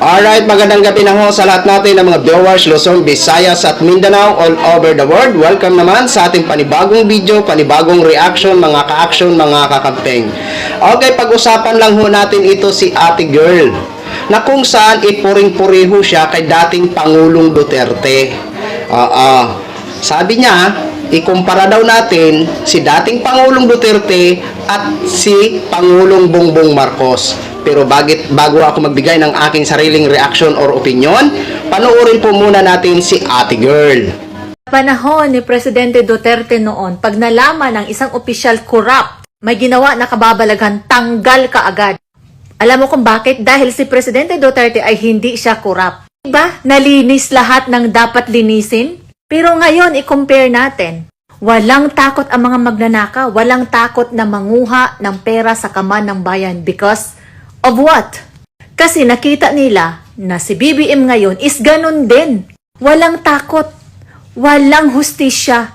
Alright, magandang gabi na ho sa lahat natin ng mga viewers, Luzon, Visayas at Mindanao all over the world. Welcome naman sa ating panibagong video, panibagong reaction, mga ka-action, mga kakampeng. Okay, pag-usapan lang ho natin ito si Ate Girl, na kung saan ipuring-puriho siya kay dating Pangulong Duterte. Sabi niya, ikumpara daw natin si dating Pangulong Duterte at si Pangulong Bongbong Marcos. Pero bago ako magbigay ng aking sariling reaction or opinion, panoorin po muna natin si Ate Girl. Panahon ni Presidente Duterte noon, pag nalaman ng isang opisyal corrupt, may ginawa na kababalaghan, tanggal ka agad. Alam mo kung bakit? Dahil si Presidente Duterte ay hindi siya corrupt. Diba? Nalinis lahat ng dapat linisin. Pero ngayon, i-compare natin. Walang takot ang mga magnanakaw. Walang takot na manguha ng pera sa kaman ng bayan. Because of what? Kasi nakita nila na si BBM ngayon is ganun din. Walang takot. Walang hustisya.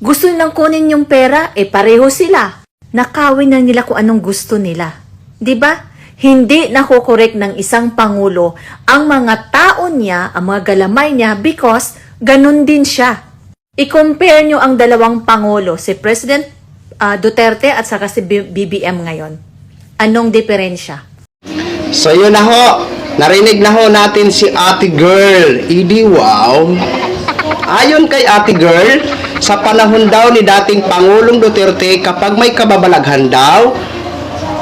Gusto nilang kunin yung pera, pareho sila. Nakawin na nila kung anong gusto nila. Diba? Hindi nakukorek ng isang pangulo ang mga tao niya, ang mga galamay niya because ganun din siya. I-compare nyo ang dalawang pangulo, si President Duterte at saka si BBM ngayon. Anong diferensya? So yun na ho, narinig na ho natin si Ate Girl. Idi wow. Ayon kay Ate Girl, sa panahon daw ni dating Pangulong Duterte, kapag may kababalaghan daw,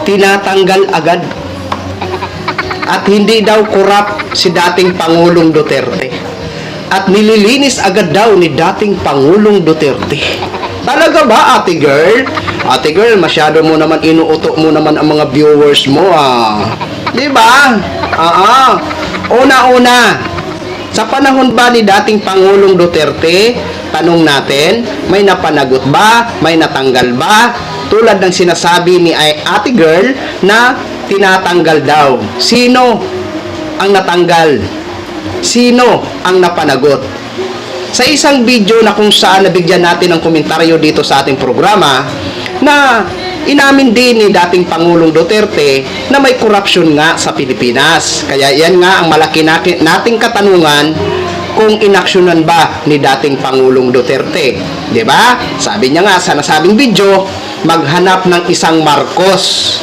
tinatanggal agad. At hindi daw corrupt si dating Pangulong Duterte. At nililinis agad daw ni dating Pangulong Duterte. Talaga ba, Ate Girl? Ate Girl, masyado mo naman inuuto mo naman ang mga viewers mo, Di ba? Una-una, sa panahon ba ni dating Pangulong Duterte, tanong natin, may napanagot ba? May natanggal ba? Tulad ng sinasabi ni Ate Girl na tinatanggal daw. Sino ang natanggal? Sino ang napanagot? Sa isang video na kung saan nabigyan natin ng komentaryo dito sa ating programa, na inamin din ni dating Pangulong Duterte na may corruption nga sa Pilipinas. Kaya yan nga ang malaki nating katanungan kung inaksyonan ba ni dating Pangulong Duterte. Diba? Sabi niya nga sa nasabing video, maghanap ng isang Marcos.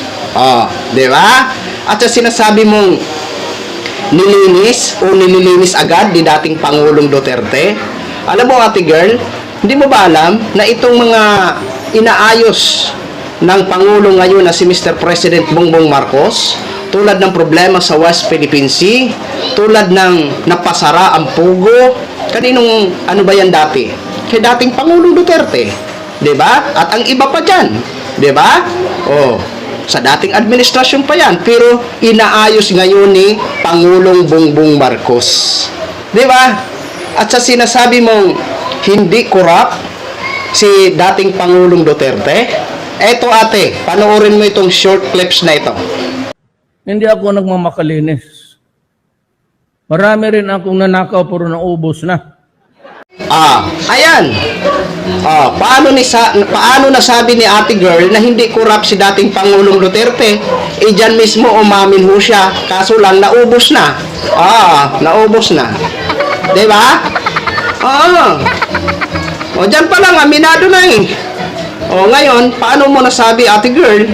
Diba? At sa sinasabi mong nililinis agad ni dating Pangulong Duterte. Alam mo, Ate Girl, hindi mo ba alam na itong mga inaayos ng Pangulo ngayon na si Mr. President Bongbong Marcos, tulad ng problema sa West Philippine Sea, tulad ng napasara ang Pugo, kaninong ano ba yan dati? Kay dating Pangulong Duterte. Diba? At ang iba pa dyan. Diba? Sa dating administrasyon pa yan, pero inaayos ngayon ni Pangulong Bongbong Marcos. Di ba? At sa sinasabi mong hindi corrupt si dating Pangulong Duterte, eto ate, panoorin mo itong short clips na ito. Hindi ako nagmamakalinis. Marami rin akong nanakaw pero naubos na. Ayan. Paano nasabi ni Ate Girl na hindi corrupt si dating Pangulong Duterte? Diyan mismo umamin ho siya, kaso lang naubos na. Naubos na. Diba? Diyan pa lang, aminado na ngayon, paano mo nasabi, Ate Girl?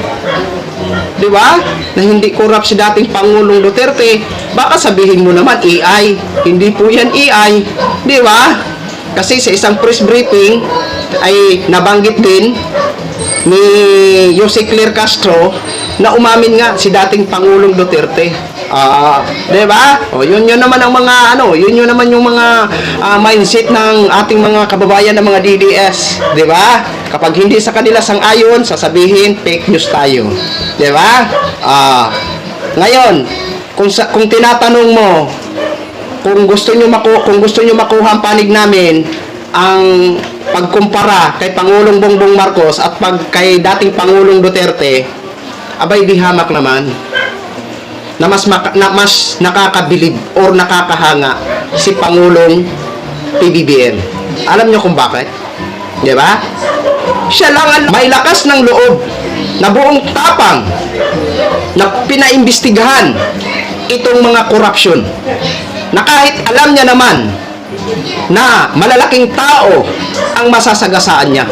Diba? Na hindi corrupt si dating Pangulong Duterte. Baka sabihin mo naman, AI. Hindi po yan AI. Diba? Kasi sa isang press briefing ay nabanggit din ni Jose Clear Castro na umamin nga si dating Pangulong Duterte. 'Di ba? Yun naman ang mga yun naman yung mga mindset ng ating mga kababayan ng mga DDS, 'di ba? Kapag hindi sa kanila sang-ayon, sasabihin fake news tayo. 'Di ba? Ngayon, kung tinatanong mo kung gusto niyo makuha ang panig namin, ang pagkumpara kay Pangulong Bongbong Marcos at kay dating Pangulong Duterte, abay di hamak naman na mas nakakabilib or nakakahanga si Pangulong PBBM. Alam niyo kung bakit? 'Di ba? Siya lang ang may lakas ng loob na buong tapang na pinaimbestigahan itong mga korupsyon na kahit alam niya naman na malalaking tao ang masasagasaan niya,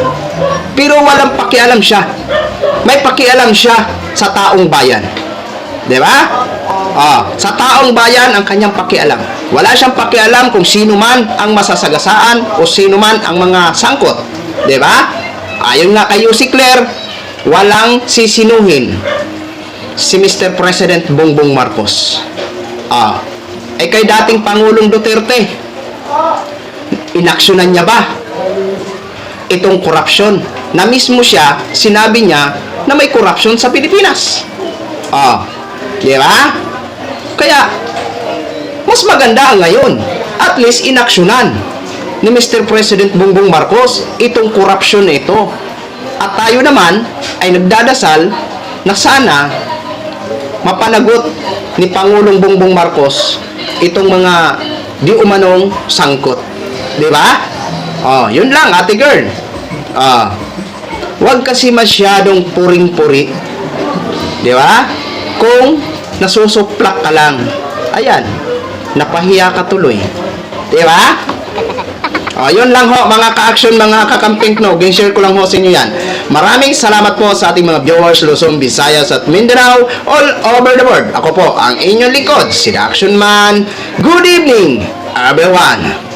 pero walang pakialam siya. May pakialam siya sa taong bayan. Di ba? Sa taong bayan ang kanyang pakialam. Wala siyang pakialam kung sino man ang masasagasaan o sino man ang mga sangkot. Di ba? Ayon nga kay Yussi Claire, walang sisinuhin si Mr. President Bongbong Marcos. Kay dating Pangulong Duterte, inaksyonan niya ba itong korupsyon na mismo siya, sinabi niya na may korupsyon sa Pilipinas? Di ba? Kaya, mas maganda ngayon. At least, inaksyonan ni Mr. President Bongbong Marcos itong korupsyon na ito. At tayo naman ay nagdadasal na sana mapanagot ni Pangulong Bongbong Marcos itong mga di umanong sangkot. Di ba? Yun lang, ate girl. Huwag kasi masyadong puring-puri. Di ba? Kung nasusuplak ka lang, ayan, napahiya ka tuloy. Di ba? Yun lang ho, mga ka-action, mga kakamping no. Share ko lang ho sa inyo yan. Maraming salamat po sa ating mga viewers, Luzon, Visayas at Mindanao, all over the world. Ako po, ang inyong likod, si The Action Man. Good evening, everyone.